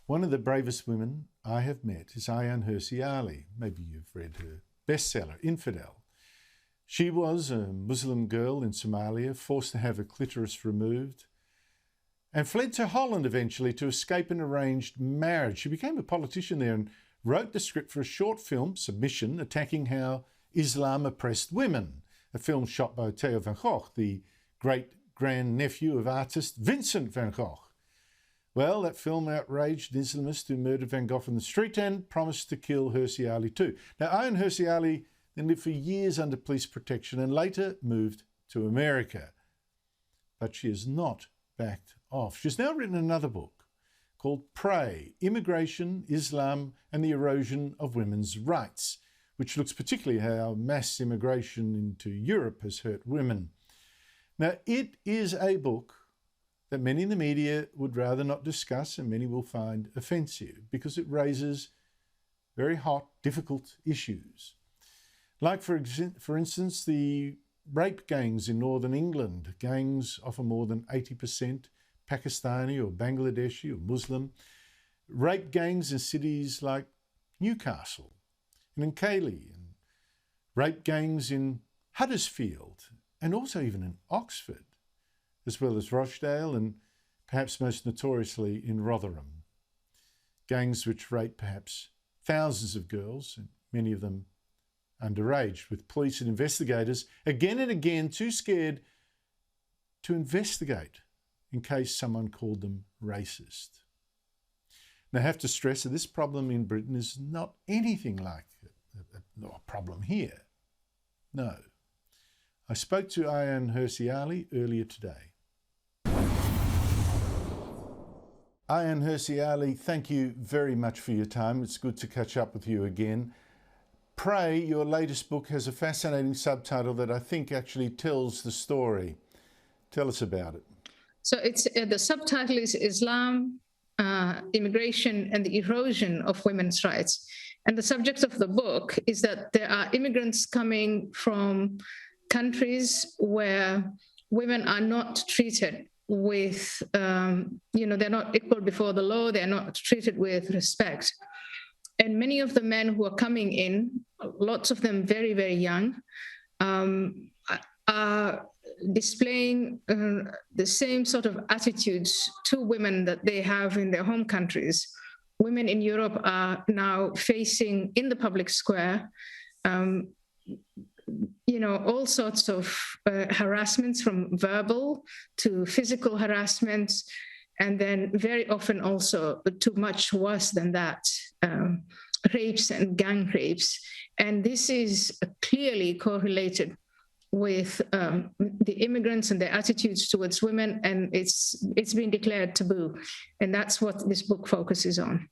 One of the bravest women I have met is Ayaan Hirsi Ali. Maybe you've read her bestseller, Infidel. She was a Muslim girl in Somalia, forced to have her clitoris removed, and fled to Holland eventually to escape an arranged marriage. She became a politician there and wrote the script for a short film, Submission, attacking how Islam oppressed women, a film shot by Theo van Gogh, the great-grandnephew of artist Vincent van Gogh. Well, that film outraged an Islamist who murdered Van Gogh in the street and promised to kill Hirsi Ali too. Now, Ayaan Hirsi Ali then lived for years under police protection and later moved to America. But she has not backed off. She's now written another book called Prey, Immigration, Islam and the Erosion of Women's Rights, which looks particularly how mass immigration into Europe has hurt women. Now, it is a book that many in the media would rather not discuss and many will find offensive because it raises very hot, difficult issues. Like, for instance, the rape gangs in northern England. Gangs often more than 80% Pakistani or Bangladeshi or Muslim. Rape gangs in cities like Newcastle and in Cayley, and rape gangs in Huddersfield and also even in Oxford, as well as Rochdale and perhaps most notoriously in Rotherham. Gangs which rape perhaps thousands of girls, and many of them underage, with police and investigators again and again too scared to investigate in case someone called them racist. Now, I have to stress that this problem in Britain is not anything like a problem here. No. I spoke to Ayaan Hirsi Ali earlier today. Ayaan Hirsi Ali, thank you very much for your time. It's good to catch up with you again. Prey, your latest book, has a fascinating subtitle that I think actually tells the story. Tell us about it. So it's the subtitle is Islam, Immigration and the Erosion of Women's Rights. And the subject of the book is that there are immigrants coming from countries where women are not treated with, they're not equal before the law, they're not treated with respect. And many of the men who are coming in, lots of them very, very young, are displaying the same sort of attitudes to women that they have in their home countries. Women in Europe are now facing in the public square, all sorts of harassments, from verbal to physical harassments, and then very often also to much worse than that, rapes and gang rapes. And this is clearly correlated with the immigrants and their attitudes towards women, and it's been declared taboo. And that's what this book focuses on.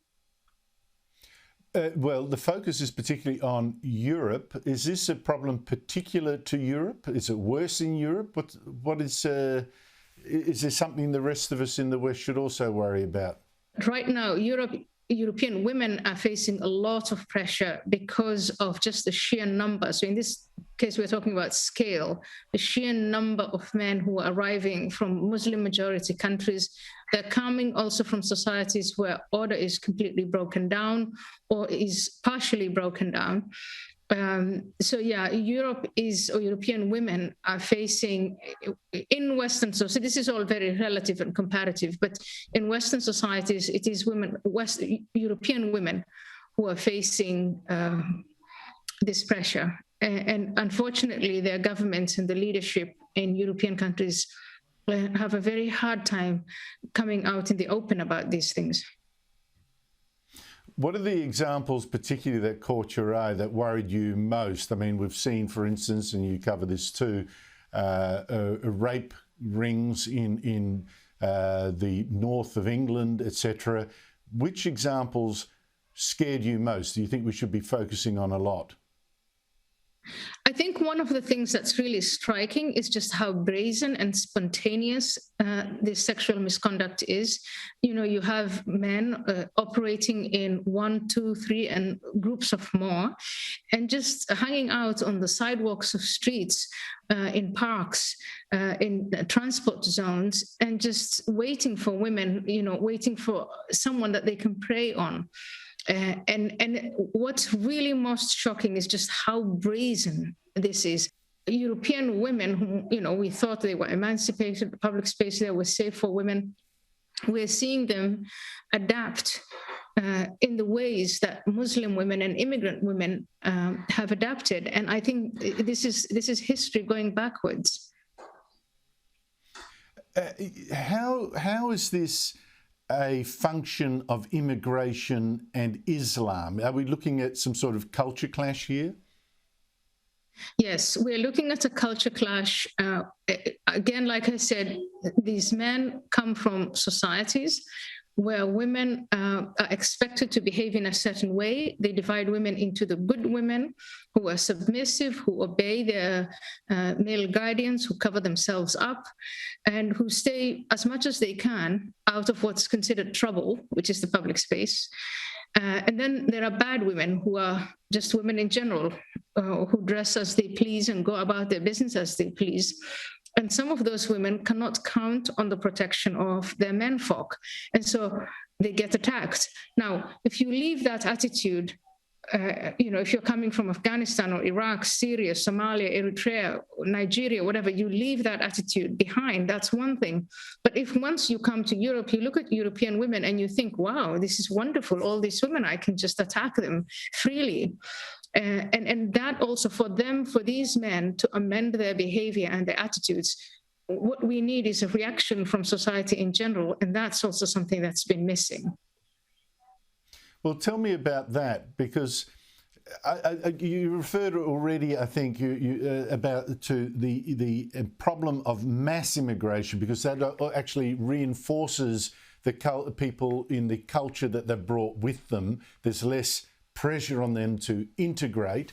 Well, the focus is particularly on Europe. Is this a problem particular to Europe? Is it worse in Europe? What is there something the rest of us in the West should also worry about? Right now, European women are facing a lot of pressure because of just the sheer number. So in this case, we're talking about scale, the sheer number of men who are arriving from Muslim majority countries. They're coming also from societies where order is completely broken down or is partially broken down. European women are facing in Western, so this is all very relative and comparative, but in Western societies, it is European women who are facing this pressure. And unfortunately, their governments and the leadership in European countries have a very hard time coming out in the open about these things. What are the examples particularly that caught your eye, that worried you most? I mean, we've seen, for instance, and you cover this too, rape rings in the north of England, etc. Which examples scared you most? Do you think we should be focusing on a lot? I think one of the things that's really striking is just how brazen and spontaneous this sexual misconduct is. You know, you have men operating in one, two, three, and groups of more, and just hanging out on the sidewalks of streets, in parks, in transport zones, and just waiting for women, you know, waiting for someone that they can prey on. And what's really most shocking is just how brazen this is. European women who, you know, we thought they were emancipated, the public space there was safe for women. We're seeing them adapt in the ways that Muslim women and immigrant women have adapted. And I think this is history going backwards. How is this a function of immigration and Islam? Are we looking at some sort of culture clash here? Yes, we're looking at a culture clash. Again, like I said, these men come from societies where women are expected to behave in a certain way. They divide women into the good women who are submissive, who obey their male guardians, who cover themselves up, and who stay as much as they can out of what's considered trouble, which is the public space. And then there are bad women who are just women in general, who dress as they please and go about their business as they please. And some of those women cannot count on the protection of their menfolk. And so they get attacked. Now, if you leave that attitude, you know, if you're coming from Afghanistan or Iraq, Syria, Somalia, Eritrea, Nigeria, whatever, you leave that attitude behind, that's one thing. But if once you come to Europe, you look at European women and you think, wow, this is wonderful. All these women, I can just attack them freely. And that also for them, for these men to amend their behavior and their attitudes, what we need is a reaction from society in general. And that's also something that's been missing. Well, tell me about that, because you referred already, I think, about to the problem of mass immigration, because that actually reinforces the people in the culture that they've brought with them. There's less pressure on them to integrate.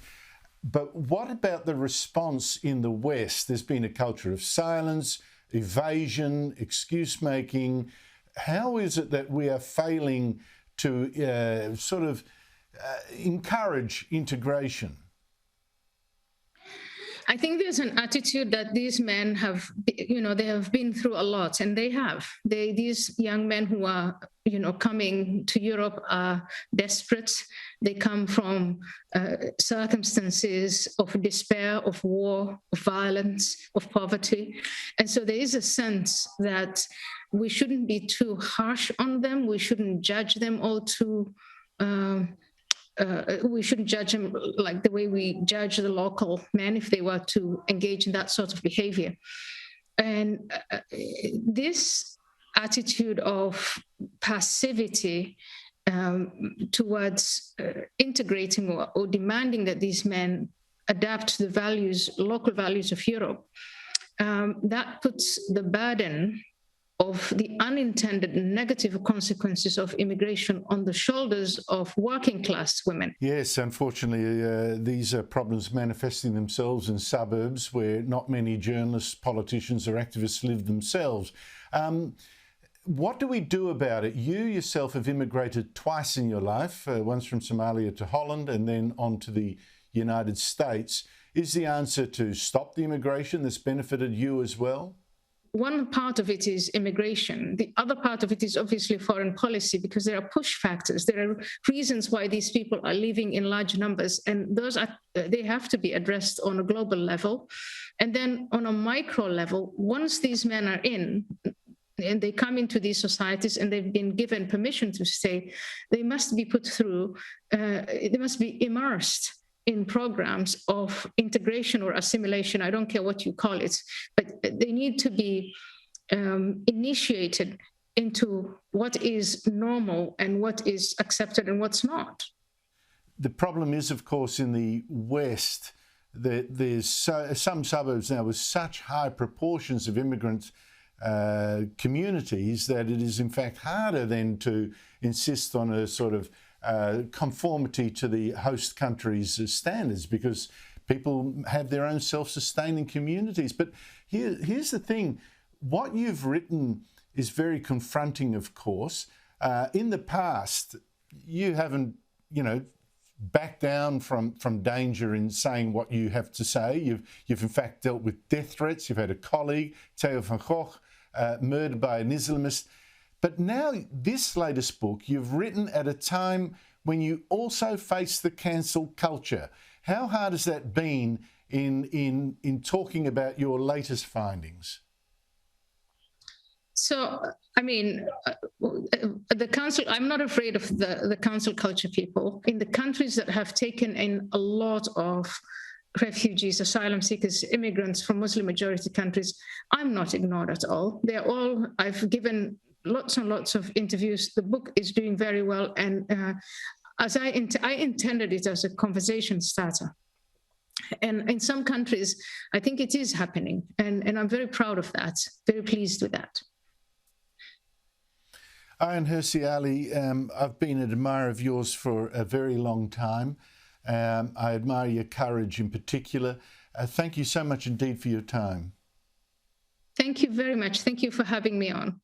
But what about the response in the West? There's been a culture of silence, evasion, excuse making. How is it that we are failing to encourage integration? I think there's an attitude that these men have, you know, they have been through a lot, and these young men who are, you know, coming to Europe are desperate. They come from circumstances of despair, of war, of violence, of poverty. And so there is a sense that we shouldn't be too harsh on them. We shouldn't judge them all too we shouldn't judge them like the way we judge the local men if they were to engage in that sort of behavior. And this attitude of passivity towards integrating or demanding that these men adapt to the values, local values of Europe, that puts the burden of the unintended negative consequences of immigration on the shoulders of working class women. Yes, unfortunately, these are problems manifesting themselves in suburbs where not many journalists, politicians or activists live themselves. What do we do about it? You yourself have immigrated twice in your life, once from Somalia to Holland and then on to the United States. Is the answer to stop the immigration that's benefited you as well? One part of it is immigration. The other part of it is obviously foreign policy, because there are push factors. There are reasons why these people are living in large numbers, and they have to be addressed on a global level. And then on a micro level, once these men are in, and they come into these societies and they've been given permission to stay, they must be put through, they must be immersed in programs of integration or assimilation, I don't care what you call it, but they need to be initiated into what is normal and what is accepted and what's not. The problem is, of course, in the West, that there's some suburbs now with such high proportions of immigrant communities that it is in fact harder then to insist on a sort of conformity to the host country's standards, because people have their own self-sustaining communities. But here's the thing. What you've written is very confronting, of course. In the past, you haven't, backed down from danger in saying what you have to say. You've in fact dealt with death threats. You've had a colleague, Theo van Gogh, murdered by an Islamist. But now this latest book you've written at a time when you also face the cancel culture. How hard has that been in talking about your latest findings? So, I mean, the council, I'm not afraid of the council culture people. In the countries that have taken in a lot of refugees, asylum seekers, immigrants from Muslim majority countries, I'm not ignored at all. I've given lots and lots of interviews. The book is doing very well. And as I intended it as a conversation starter. And in some countries, I think it is happening. And I'm very proud of that, very pleased with that. Ayaan Hirsi Ali, I've been an admirer of yours for a very long time. I admire your courage in particular. Thank you so much indeed for your time. Thank you very much. Thank you for having me on.